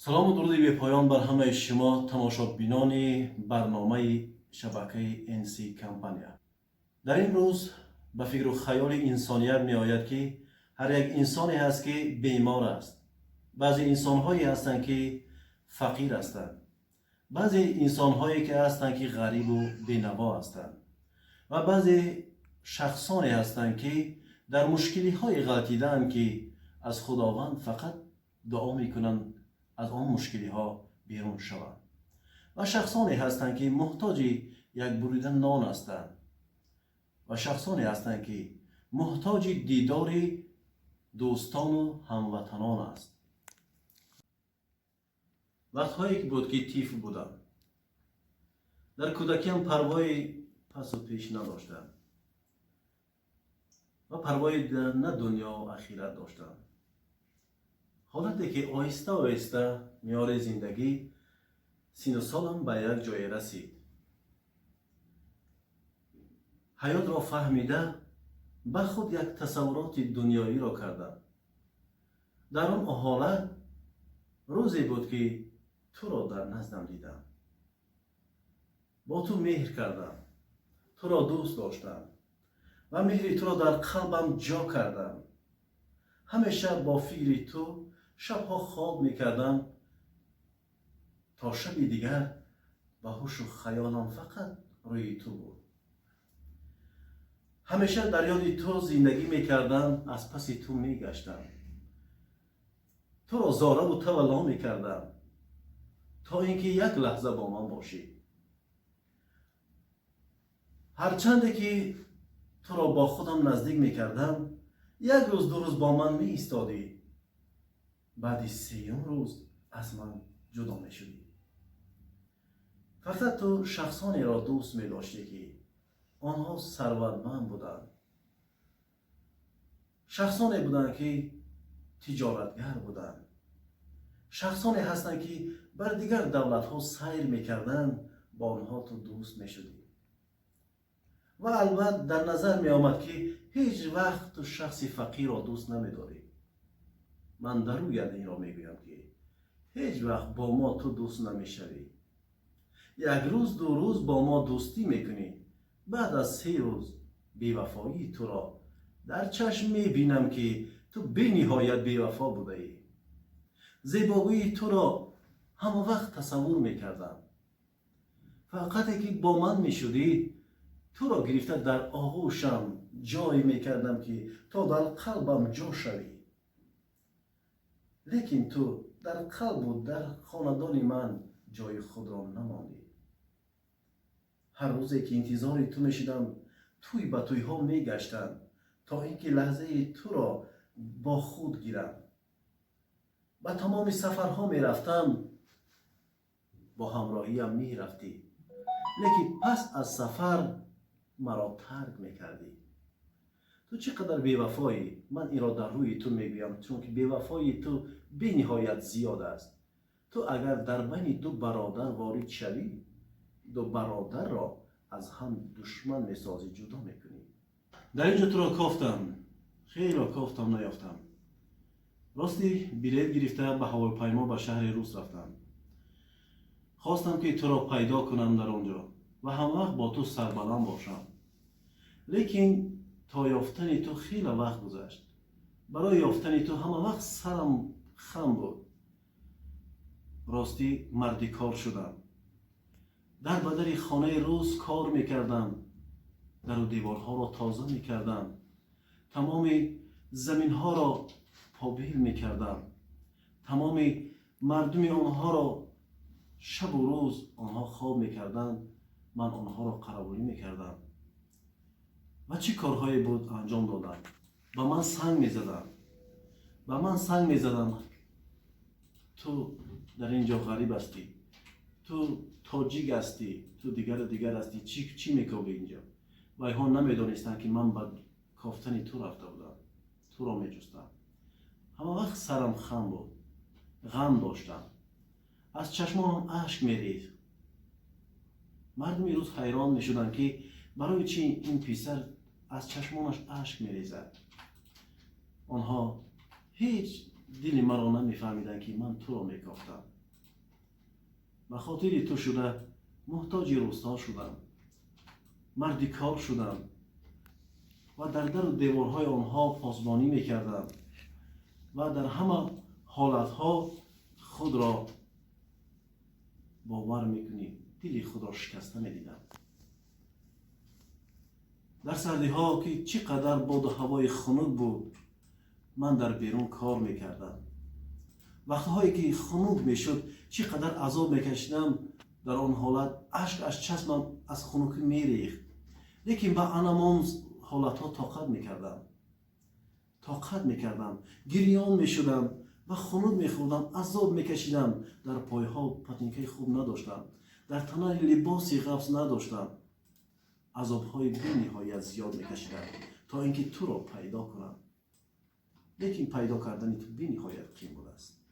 سلام و درودی به پایان بر همه شما تماشابینان برنامه شبکه انسی کمپانیا. در این روز به فکر و خیال انسانیت می آید که هر یک انسانی هست که بیمار است. بعضی انسان هایی هستند که فقیر هستند. بعضی انسان هایی که هستند که غریب و بینوا هستند. و بعضی شخصانی هستند که در مشکلی های غلطیدن که از خداوند فقط دعا می کنند از آن مشکلی ها بیرون شوند. و شخصانی هستند که محتاج یک بریدن نان هستند. و شخصانی هستند که محتاج دیدار دوستان و هموطنان است. وقتهایی که بود که تیف بودم، در کودکیم پروای پس و پیش نداشتم و پروای در نه دنیا و آخرت داشتم. حالتی که آهسته آهسته میار زندگی سین و سالم به یک جای رسید. حیات را فهمیده به خود یک تصورات دنیایی را کردم. در آن حالت روزی بود که تو را در نزدم دیدم. با تو مهر کردم، تو را دوست داشتم و مهری تو را در قلبم جا کردم. همیشه با فکر تو شبها خواب میکردم تا شبی دیگر به هوش و خیالم فقط روی تو بود. همیشه در یاد تو زندگی میکردم، از پس تو میگشتم، تو را زاره و تولا میکردم تا اینکه یک لحظه با من باشی. هرچند که تو را با خودم نزدیک میکردم، یک روز دو روز با من می ایستادی، بعدی سیوم روز از من جدا می شدی. فقط تو شخصانی را دوست می داشتی که آنها ثروتمند بودند. شخصانی بودند که تجارتگر بودند. شخصانی هستند که بر دیگر دولت ها سیر می کردند، با آنها تو دوست می شدی. و البته در نظر می آمد که هیچ وقت تو شخص فقیر را دوست نمی داری. من در روی این را می گویم که هیچ وقت با ما تو دوست نمی شوی. یک روز دو روز با ما دوستی می کنی، بعد از 3 روز بی‌وفایی تو را در چشم می بینم که تو بی نهایت بی‌وفا بوده ای. زیبایی تو را همه وقت تصور می کردم. فقط که با من می شدی، تو را گرفته در آغوشم جای می کردم که تا در قلبم جا شوی. لیکن تو در قلب و در خاندان من جای خود را نماندی. هر روزی که انتظار تو می شدم، توی به توی ها می گشتم تا اینکه لحظه تو را با خود گیرم. با تمام سفرها می رفتم، با همراهیم می رفتی، لیکن پس از سفر مرا ترک می کردی. تو چقدر بی‌وفایی، من این را در روی تو میگویم، چون که بی‌وفایی تو بی نهایت زیاد است. تو اگر در بین دو برادر وارد شوی، دو برادر را از هم دشمن میسازی، جدا میکنی. در اینجا تو را کافتم، خیلی را کافتم، نیافتم. راستی بلیط گرفته به هواپیما به شهر روس رفتم. خواستم که تو را پیدا کنم در آنجا و همه وقت با تو سربلند باشم. لیکن تا یافتن تو خیلی وقت گذشت. برای یافتن تو همه وقت سرم خم بود. راستی مردی کار شدم. در بدر خانه روز کار میکردم. در و دیوارها را تازه میکردم. تمام زمین ها را پابیل میکردم. تمام مردم آنها را شب و روز آنها خواب میکردند، من آنها را قرابولی میکردم. و چه کارهایی بود انجام دادم. به من سنگ میزدن، به من سنگ میزدن. تو در اینجا غریب هستی، تو تاجیک هستی، تو دیگر هستی، چی میکنی اینجا؟ و اینها نمیدانستن که من به کافتن تو رفته بودم، تو را میجستم. همه وقت سرم خم بود، غم داشتم، از چشمانم اشک میریخت. مردم روز حیران میشدن که برای چی این پسر از چشمانش اشک میریزد. آنها هیچ دل مرا نمیفهمیدن که من تو را میکافتم. به خاطر تو شده محتاج روستا شدم، مردی کار شدم و در در و دیوارهای آنها پاسبانی میکردم و در همه حالتها خود را باور میکنی دل خود را شکسته میدیدم. در سردی ها که چقدر باد و هوای خنک بود من در بیرون کار میکردم. وقتهایی که خنک میشد چقدر عذاب میکشیدم. در آن حالت اشک از چشمم از خنکی میریخت، لیکن با آن حالتها طاقت میکردم، گریان میشدم و خنک میخوردم، عذاب میکشیدم. در پایها پتنیکه خوب نداشتم، در تنه لباسی قبض نداشتم. عذابهای بی نهایت زیاد میکشیدم تا اینکه تو را پیدا کنم. لیکن پیدا کردن تو بی نهایت قیمت است.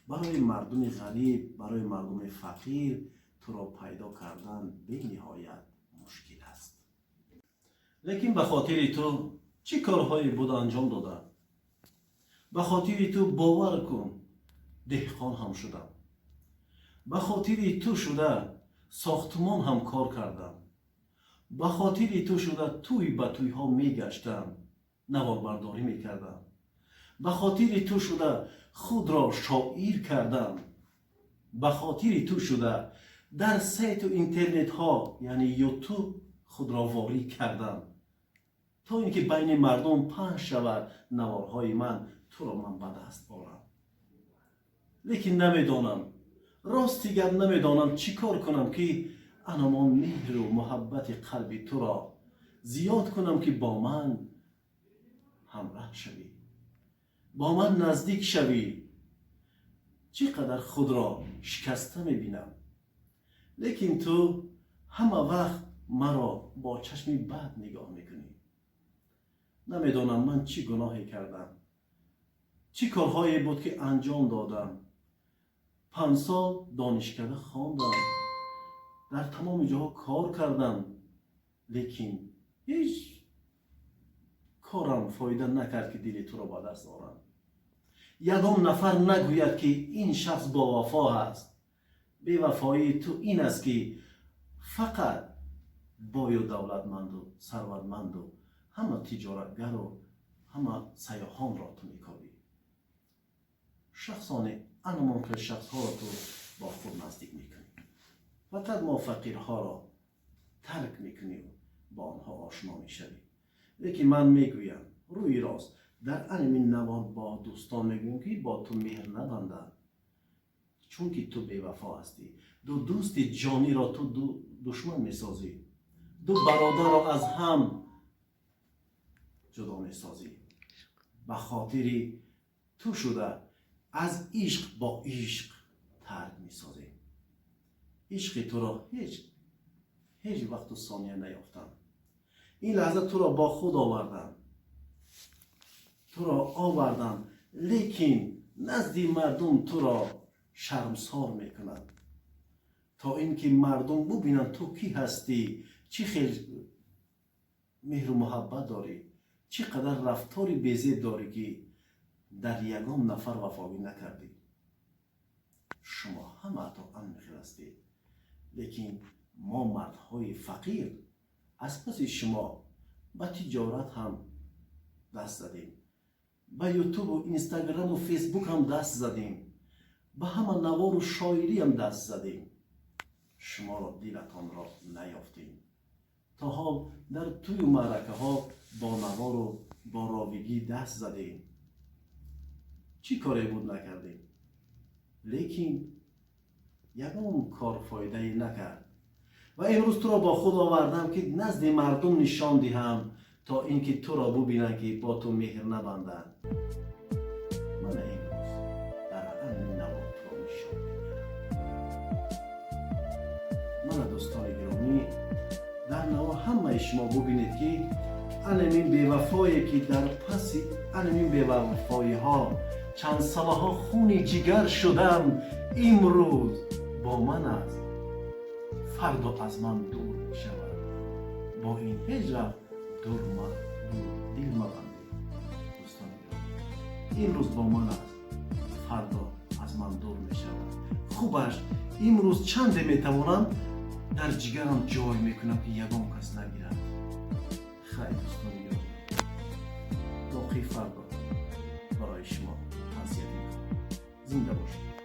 برای مردم غریب، برای مردم فقیر تو را پیدا کردن بی نهایت مشکل است. لیکن به خاطر تو چه کارهایی بود انجام دادم. به خاطر تو باور کن دهقان هم شدم. به خاطر تو شده ساختمان هم کار کردم. به خاطر تو شده توی به توی ها میگشتم، نوار برداری میکردم. به خاطر تو شده خود را شاعر کردم. به خاطر تو شده در سایت و اینترنت ها یعنی یوتیوب خود را واری کردم تا اینکه بین مردم پخش شود نوارهای من، تو را من به دست آورم. لیکن نمیدانم، راستی گپ نمیدانم چی کار کنم که انمان مهر و محبت قلب تو را زیاد کنم که با من همراه شوی، با من نزدیک شوی. چقدر خود را شکسته میبینم، لیکن تو همه وقت مرا با چشم بد نگاه میکنی. نمیدانم من چی گناهی کردم، چی کارهایی بود که انجام دادم. 5 سال دانشکده خواندم، در تمام جاها کار کردم، لیکن هیچ کارم فایده نکرد که دل تو را با دست آورم. یگان نفر نگوید که این شخص با وفا است. بی وفایی تو این است که فقط بای و دولتمند و ثروتمند و همه تجارتگر و همه سیاحان را تو میکاوی. شخصان انمانکر شخص ها را تو با خود نزدیک میکنی. فقط ما فقیرها را ترک میکنی و با آنها آشنا میشوی. لیکن من میگویم روی راست در همین نوار با دوستان میگویم که با تو مهر نبندند، چون که تو بی‌وفا هستی. دو دوست جانی را تو دشمن میسازی، دو برادر را از هم جدا میسازی. به خاطر تو شده از عشق با عشق ترک میسازی. عشق تو را هیچ وقت و ثانیه نیافتم. این لحظه تو را با خود آوردم، لیکن نزد مردم تو را شرمسار میکنند تا اینکه مردم ببینند تو کی هستی، چی خیلی مهر و محبت داری، چقدر رفتاری بی‌ضد داری که در یگان نفر وفایی نکردی. شما همه تو انخیر هستید، لیکن ما مردهای فقیر از پس شما به تجارت هم دست زدیم، به یوتیوب و اینستاگرام و فیسبوک هم دست زدیم، به همه نوار و شاعری هم دست زدیم. شما را دلتان را نیافتیم. تا حال در توی معرکه ها با نوار و با راویگی دست زدیم. چی کاری بود نکردیم، لیکن یگان کار فایده نکرد و امروز تو را با خود آوردم که نزد مردم نشان دهم تا اینکه تو را ببینند که با تو مهر نبندند. من امروز در همین نوار تو را نشان میدهم. من دوستان گرامی، در نوار همه شما ببینید که این بی‌وفایی که در پس این بی‌وفایی ها چند ساله ها خون جگر شدم، امروز با من است، فردا از من دور می شود. با این هیچ وقت دل مبندید. دوستان گرامی، امروز با من است، فردا از من دور می شود. خوبش امروز چنده می توانم در جگرم جای می کنم که یگان کس نگیرد. خیلی دوستان یاد باقی فردا برای شما تنسیت می کنم. زنده باشید.